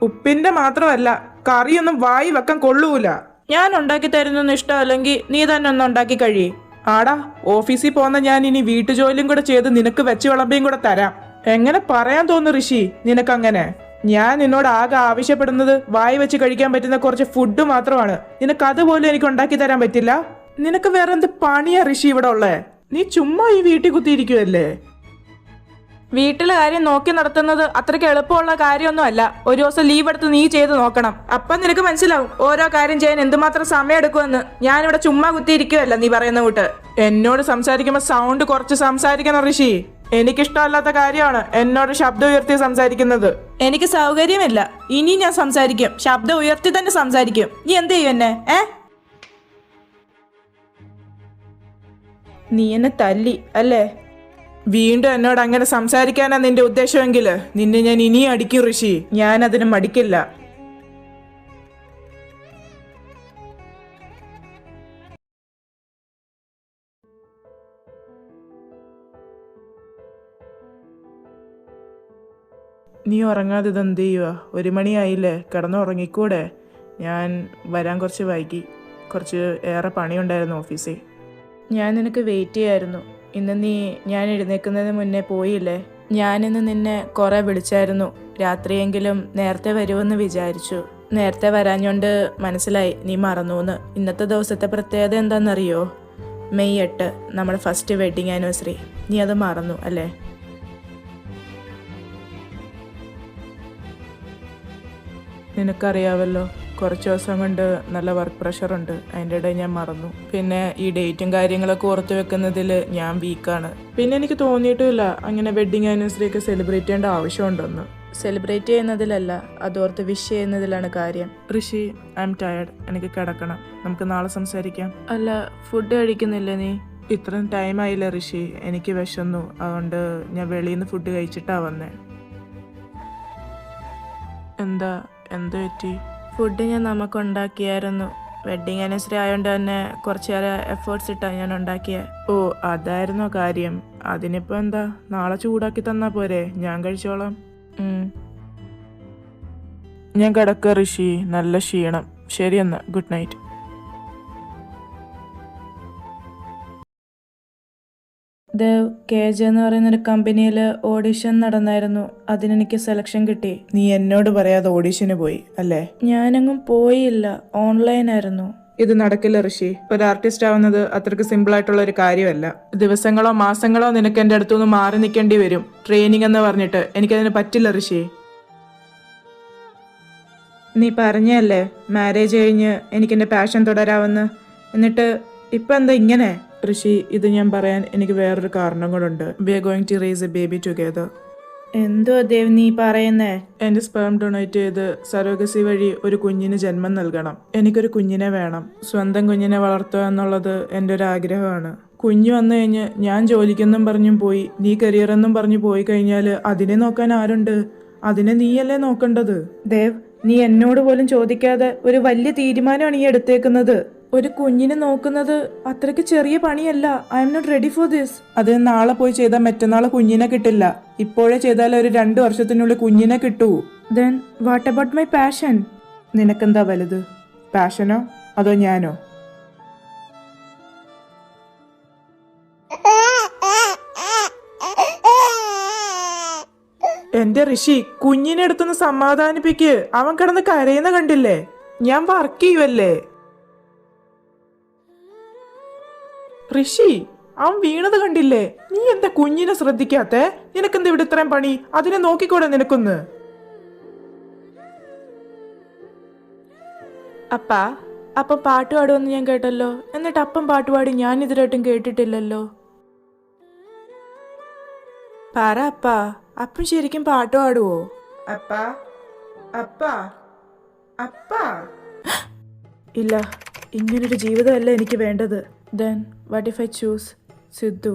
ഉപ്പിന്റെ മാത്രമല്ല, കറിയൊന്നും വായി വെക്കാൻ കൊള്ളൂല. ഞാൻ ഉണ്ടാക്കി തരുന്നൊന്നും ഇഷ്ടമല്ലെങ്കിൽ നീ തന്നെ ഒന്ന് ഉണ്ടാക്കി കഴി. ആടാ, ഓഫീസിൽ പോന്ന ഞാൻ ഇനി വീട്ടുജോലിയും കൂടെ ചെയ്ത് നിനക്ക് വെച്ച് വിളമ്പിയും കൂടെ തരാം. എങ്ങനെ പറയാൻ തോന്നുന്നു ഋഷി നിനക്കങ്ങനെ? ഞാൻ നിന്നോട് ആകെ ആവശ്യപ്പെടുന്നത് വായി വെച്ച് കഴിക്കാൻ പറ്റുന്ന കുറച്ച് ഫുഡ് മാത്രമാണ്. നിനക്ക് അതുപോലും എനിക്ക് ഉണ്ടാക്കി തരാൻ പറ്റില്ല. നിനക്ക് വേറെ എന്ത് പണിയാ ഋഷി ഇവിടെ ഉള്ളേ? നീ ചുമ്മാ ഈ വീട്ടിൽ കുത്തിയിരിക്കുവല്ലേ? വീട്ടിലെ കാര്യം നോക്കി നടത്തുന്നത് അത്രയ്ക്ക് എളുപ്പമുള്ള കാര്യമൊന്നും അല്ല. ഒരു ദിവസം ലീവ് എടുത്ത് നീ ചെയ്ത് നോക്കണം. അപ്പം നിനക്ക് മനസ്സിലാവും ഓരോ കാര്യം ചെയ്യാൻ എന്തുമാത്രം സമയം എടുക്കുമെന്ന്. ഞാനിവിടെ ചുമ്മാ കുത്തിയിരിക്കുവല്ല നീ പറയുന്ന കൂട്ട്. എന്നോട് സംസാരിക്കുമ്പോ സൗണ്ട് കുറച്ച് സംസാരിക്കണം ഋഷി. എനിക്കിഷ്ടമല്ലാത്ത കാര്യമാണ് എന്നോട് ശബ്ദം ഉയർത്തി സംസാരിക്കുന്നത്. എനിക്ക് സൗകര്യമില്ല. ഇനി ഞാൻ സംസാരിക്കും, ശബ്ദം ഉയർത്തി തന്നെ സംസാരിക്കും. നീ എന്ത് ചെയ്യും എന്നെ? നീ എന്നെ തല്ലി അല്ലേ? വീണ്ടും എന്നോട് അങ്ങനെ സംസാരിക്കാനാ നിന്റെ ഉദ്ദേശമെങ്കില് നിന്നെ ഞാൻ ഇനിയും അടിക്കും ഋഷി. ഞാൻ അതിന് മടിക്കില്ല. നീ ഉറങ്ങാതെ ഇതെന്ത് ചെയ്യുക? 1 മണിയായില്ലേ, കിടന്നുറങ്ങിക്കൂടെ? ഞാൻ വരാൻ കുറച്ച് വൈകി. കുറച്ച് ഏറെ പണിയുണ്ടായിരുന്നു ഓഫീസിൽ. ഞാൻ നിനക്ക് വെയിറ്റ് ചെയ്യായിരുന്നു. ഇന്ന് നീ ഞാൻ എഴുന്നേൽക്കുന്നതിന് മുന്നേ പോയില്ലേ? ഞാനിന്ന് നിന്നെ കുറേ വിളിച്ചായിരുന്നു. രാത്രിയെങ്കിലും നേരത്തെ വരുമെന്ന് വിചാരിച്ചു. നേരത്തെ വരാഞ്ഞോണ്ട് മനസ്സിലായി നീ മറന്നൂന്ന്. ഇന്നത്തെ ദിവസത്തെ പ്രത്യേകത എന്താണെന്നറിയോ? മെയ് 8 നമ്മുടെ ഫസ്റ്റ് വെഡിങ് ആനിവേഴ്സറി. നീ അത് മറന്നു അല്ലേ? നിനക്കറിയാവല്ലോ, കുറച്ച് ദിവസം കൊണ്ട് നല്ല വർക്ക് പ്രഷറുണ്ട്. അതിൻ്റെ ഇടയിൽ ഞാൻ മറന്നു. പിന്നെ ഈ ഡേറ്റും കാര്യങ്ങളൊക്കെ ഓർത്ത് വെക്കുന്നതിൽ ഞാൻ വീക്കാണ്. പിന്നെ എനിക്ക് തോന്നിയിട്ടുമില്ല അങ്ങനെ വെഡിങ് ആനിവേഴ്സറി ഒക്കെ സെലിബ്രേറ്റ് ചെയ്യേണ്ട ആവശ്യമുണ്ടെന്ന്. സെലിബ്രേറ്റ് ചെയ്യുന്നതിലല്ല, അതോർത്ത് വിഷ് ചെയ്യുന്നതിലാണ് കാര്യം. ഋഷി, ഐ എം ടയർഡ്. എനിക്ക് കിടക്കണം. നമുക്ക് നാളെ സംസാരിക്കാം. അല്ല, ഫുഡ് കഴിക്കുന്നില്ലേ നീ? ഇത്രയും ടൈമായില്ല ഋഷി, എനിക്ക് വിശന്നു. അതുകൊണ്ട് ഞാൻ വെളിയിൽ നിന്ന് ഫുഡ് കഴിച്ചിട്ടാ വന്നേ. എന്ത് പറ്റി? ഫുഡ് ഞാൻ നമുക്കുണ്ടാക്കിയായിരുന്നു. വെഡിങ് ആനിവേഴ്സറി ആയതുകൊണ്ട് തന്നെ കുറച്ചേറെ എഫേർട്സ് ഇട്ടാണ് ഞാൻ ഉണ്ടാക്കിയത്. ഓ, അതായിരുന്നോ കാര്യം? അതിനിപ്പോൾ എന്താ, നാളെ ചൂടാക്കി തന്നാ പോരെ? ഞാൻ കഴിച്ചോളാം. ഞാൻ കിടക്കുക ഋഷി, നല്ല ക്ഷീണം. ശരി എന്നാ, ഗുഡ് നൈറ്റ്. ദേവ്, KJ എന്ന് പറയുന്നൊരു കമ്പനിയിൽ ഓഡിഷൻ നടന്നായിരുന്നു. അതിനെനിക്ക് സെലക്ഷൻ കിട്ടി. നീ എന്നോട് പറയാതെ ഓഡീഷന് പോയി അല്ലേ? ഞാനെങ്ങും പോയില്ല, ഓൺലൈനായിരുന്നു. ഇത് നടക്കില്ല ഋഷി. ഒരു ആർട്ടിസ്റ്റ് ആവുന്നത് അത്രയ്ക്ക് സിമ്പിൾ ആയിട്ടുള്ള ഒരു കാര്യമല്ല. ദിവസങ്ങളോ മാസങ്ങളോ നിനക്ക് എൻ്റെ അടുത്തുനിന്ന് മാറി നിൽക്കേണ്ടി വരും. ട്രെയിനിങ് എന്ന് പറഞ്ഞിട്ട് എനിക്കതിന് പറ്റില്ല ഋഷി. നീ പറഞ്ഞല്ലേ മാരേജ് കഴിഞ്ഞ് എനിക്കെൻ്റെ പാഷൻ തുടരാമെന്ന്. എന്നിട്ട് ഇപ്പം എന്താ ഇങ്ങനെ? ഋഷി, ഇത് ഞാൻ പറയാൻ എനിക്ക് വേറൊരു കാരണം കൂടെ. We are going to raise a baby together. എന്തോ ദേവ് നീ പറയുന്നേ? എൻ്റെ സ്പേം ഡൊണേറ്റ് ചെയ്ത് സരോഗസി വഴി ഒരു കുഞ്ഞിന് ജന്മം നൽകണം. എനിക്കൊരു കുഞ്ഞിനെ വേണം. സ്വന്തം കുഞ്ഞിനെ വളർത്തുക എന്നുള്ളത് എൻ്റെ ഒരു ആഗ്രഹമാണ്. കുഞ്ഞു വന്നു കഴിഞ്ഞ് ഞാൻ ജോലിക്കെന്നും പറഞ്ഞും പോയി, നീ കരിയറെന്നും പറഞ്ഞു പോയി കഴിഞ്ഞാൽ അതിനെ നോക്കാൻ ആരുണ്ട്? അതിനെ നീയല്ലേ നോക്കേണ്ടത്. ദേവ്, നീ എന്നോട് പോലും ചോദിക്കാതെ ഒരു വലിയ തീരുമാനമാണ് ഈ എടുത്തേക്കുന്നത്. ഒരു കുഞ്ഞിനെ നോക്കുന്നത് അത്രയ്ക്ക് ചെറിയ പണിയല്ല. I'm not ready for this. അത് നാളെ പോയി ചെയ്താൽ മറ്റന്നാളെ കുഞ്ഞിനെ കിട്ടില്ല. ഇപ്പോഴേ ചെയ്താൽ ഒരു 2 വർഷത്തിനുള്ളിൽ കുഞ്ഞിനെ കിട്ടൂ. Then what about my passion? നിനക്കെന്താ വലുത്, പാഷനോ അതോ ഞാനോ? എന്റെ ഋഷി, കുഞ്ഞിനെ അടുത്തൊന്ന് സമാധാനിപ്പിക്ക്. അവൻ കിടന്ന് കരയുന്ന കണ്ടില്ലേ? ഞാൻ വർക്ക് ചെയ്യുവല്ലേ ഋഷി. അവൻ വീണത് കണ്ടില്ലേ? നീ എന്താ കുഞ്ഞിനെ ശ്രദ്ധിക്കാത്തെ? നിനക്കെന്താ ഇവിടെ ഇത്രയും പണി? അതിനെ നോക്കിക്കൂടെ നിനക്കൊന്ന്? അപ്പം പാട്ട് പാടുമെന്ന് ഞാൻ കേട്ടല്ലോ. എന്നിട്ട് അപ്പം പാട്ട് പാടി ഞാൻ ഇതിലായിട്ടും കേട്ടിട്ടില്ലല്ലോ. പറ അപ്പം ശരിക്കും പാട്ട് പാടുവോ? ഇല്ല, ഇങ്ങനൊരു ജീവിതമല്ല എനിക്ക് വേണ്ടത്. Then what if I choose Sidhu?